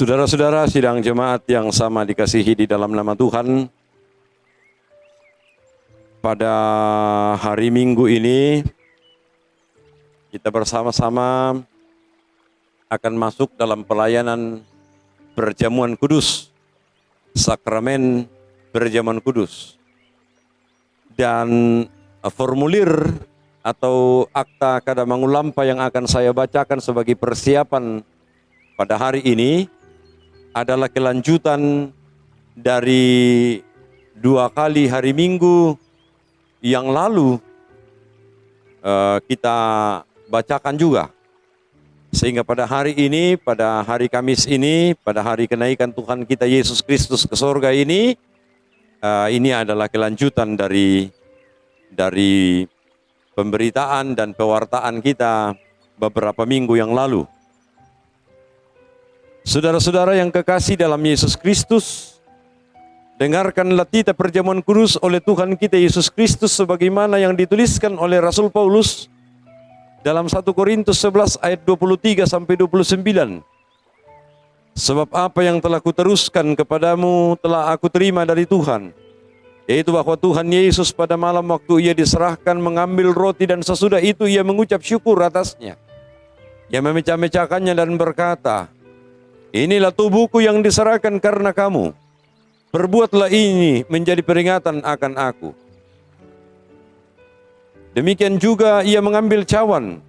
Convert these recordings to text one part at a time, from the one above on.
Saudara-saudara sidang jemaat yang sama dikasihi di dalam nama Tuhan, pada hari Minggu ini kita bersama-sama akan masuk dalam pelayanan perjamuan kudus, sakramen perjamuan kudus. Dan formulir atau akta kadamangulampa yang akan saya bacakan sebagai persiapan pada hari ini adalah kelanjutan dari 2 kali hari Minggu yang lalu kita bacakan juga. Sehingga pada hari ini, pada hari Kamis ini, pada hari kenaikan Tuhan kita Yesus Kristus ke sorga ini adalah kelanjutan dari pemberitaan dan pewartaan kita beberapa minggu yang lalu. Saudara-saudara yang kekasih dalam Yesus Kristus, dengarkanlah titah perjamuan kudus oleh Tuhan kita Yesus Kristus sebagaimana yang dituliskan oleh Rasul Paulus dalam 1 Korintus 11 ayat 23 sampai 29. Sebab apa yang telah kuteruskan kepadamu telah aku terima dari Tuhan, yaitu bahwa Tuhan Yesus pada malam waktu ia diserahkan mengambil roti dan sesudah itu ia mengucap syukur atasnya. Ia memecah-mecahkannya dan berkata, "Inilah tubuhku yang diserahkan karena kamu. Perbuatlah ini menjadi peringatan akan aku." Demikian juga ia mengambil cawan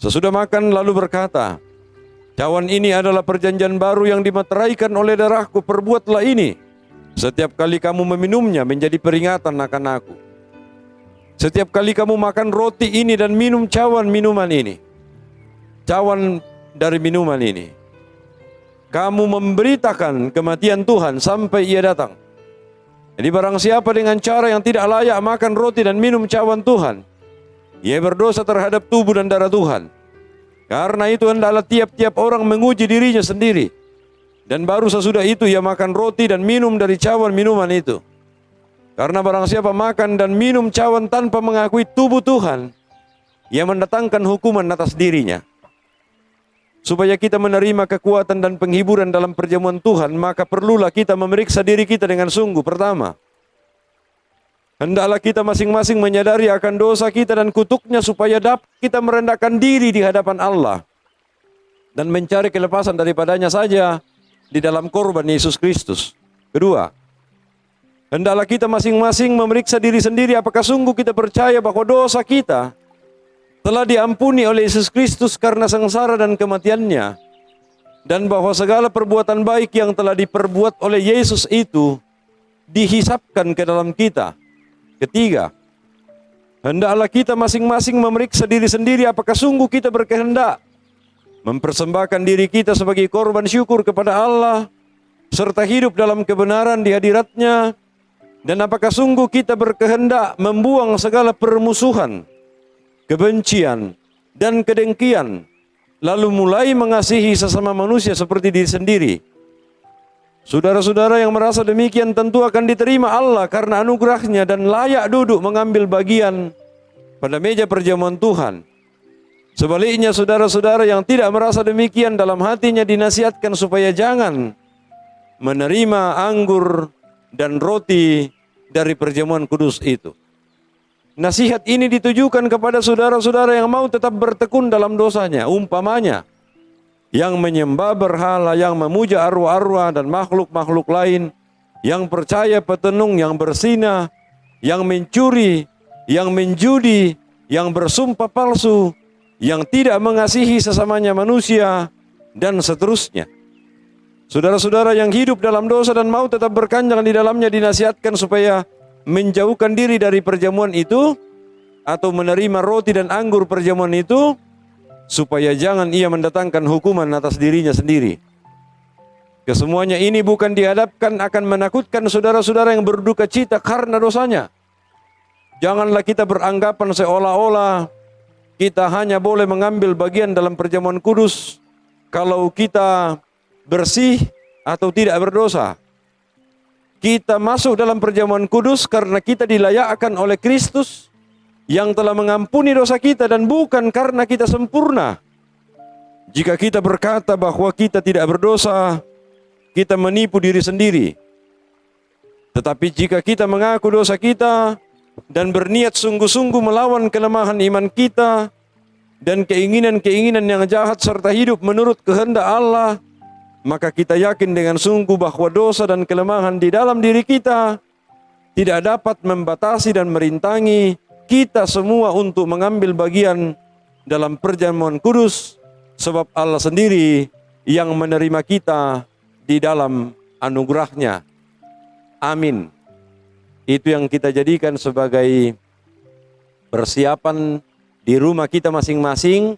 sesudah makan lalu berkata, "Cawan ini adalah perjanjian baru yang dimeteraikan oleh darahku. Perbuatlah ini setiap kali kamu meminumnya menjadi peringatan akan aku. Setiap kali kamu makan roti ini dan minum cawan dari minuman ini, kamu memberitakan kematian Tuhan sampai ia datang. Jadi barang siapa dengan cara yang tidak layak makan roti dan minum cawan Tuhan, ia berdosa terhadap tubuh dan darah Tuhan. Karena itu hendaklah tiap-tiap orang menguji dirinya sendiri, dan baru sesudah itu ia makan roti dan minum dari cawan minuman itu. Karena barang siapa makan dan minum cawan tanpa mengakui tubuh Tuhan, ia mendatangkan hukuman atas dirinya. Supaya kita menerima kekuatan dan penghiburan dalam perjamuan Tuhan, maka perlulah kita memeriksa diri kita dengan sungguh. Pertama, hendaklah kita masing-masing menyadari akan dosa kita dan kutuknya supaya dapat kita merendahkan diri di hadapan Allah dan mencari kelepasan daripadanya saja di dalam korban Yesus Kristus. Kedua, hendaklah kita masing-masing memeriksa diri sendiri apakah sungguh kita percaya bahwa dosa kita telah diampuni oleh Yesus Kristus karena sengsara dan kematiannya, dan bahwa segala perbuatan baik yang telah diperbuat oleh Yesus itu dihisapkan ke dalam kita. Ketiga, hendaklah kita masing-masing memeriksa diri sendiri apakah sungguh kita berkehendak mempersembahkan diri kita sebagai korban syukur kepada Allah serta hidup dalam kebenaran di hadirat-Nya, dan apakah sungguh kita berkehendak membuang segala permusuhan, kebencian, dan kedengkian, lalu mulai mengasihi sesama manusia seperti diri sendiri. Saudara-saudara yang merasa demikian tentu akan diterima Allah karena anugerahnya dan layak duduk mengambil bagian pada meja perjamuan Tuhan. Sebaliknya saudara-saudara yang tidak merasa demikian dalam hatinya dinasihatkan supaya jangan menerima anggur dan roti dari perjamuan kudus itu. Nasihat ini ditujukan kepada saudara-saudara yang mau tetap bertekun dalam dosanya, umpamanya yang menyembah berhala, yang memuja arwah-arwah dan makhluk-makhluk lain, yang percaya petenung, yang bersinah, yang mencuri, yang menjudi, yang bersumpah palsu, yang tidak mengasihi sesamanya manusia, dan seterusnya. Saudara-saudara yang hidup dalam dosa dan mau tetap berkanjang di dalamnya dinasihatkan supaya menjauhkan diri dari perjamuan itu atau menerima roti dan anggur perjamuan itu, supaya jangan ia mendatangkan hukuman atas dirinya sendiri. Kesemuanya ini bukan dihadapkan akan menakutkan saudara-saudara yang berduka cita karena dosanya. Janganlah kita beranggapan seolah-olah kita hanya boleh mengambil bagian dalam perjamuan kudus kalau kita bersih atau tidak berdosa. Kita masuk dalam perjamuan kudus karena kita dilayakkan oleh Kristus yang telah mengampuni dosa kita dan bukan karena kita sempurna. Jika kita berkata bahwa kita tidak berdosa, kita menipu diri sendiri. Tetapi jika kita mengaku dosa kita dan berniat sungguh-sungguh melawan kelemahan iman kita dan keinginan-keinginan yang jahat serta hidup menurut kehendak Allah, maka kita yakin dengan sungguh bahwa dosa dan kelemahan di dalam diri kita tidak dapat membatasi dan merintangi kita semua untuk mengambil bagian dalam perjamuan kudus, sebab Allah sendiri yang menerima kita di dalam anugerahnya. Amin. Itu yang kita jadikan sebagai persiapan di rumah kita masing-masing,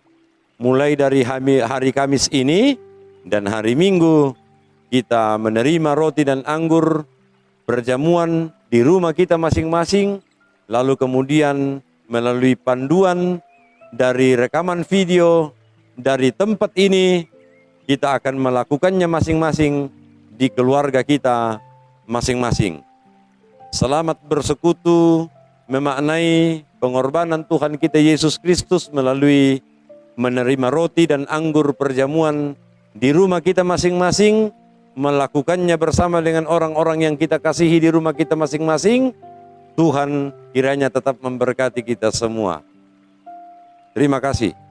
mulai dari hari Kamis ini, dan hari Minggu kita menerima roti dan anggur perjamuan di rumah kita masing-masing, lalu kemudian melalui panduan dari rekaman video dari tempat ini, kita akan melakukannya masing-masing di keluarga kita masing-masing. Selamat bersekutu memaknai pengorbanan Tuhan kita Yesus Kristus melalui menerima roti dan anggur perjamuan di rumah kita masing-masing, melakukannya bersama dengan orang-orang yang kita kasihi di rumah kita masing-masing. Tuhan kiranya tetap memberkati kita semua. Terima kasih.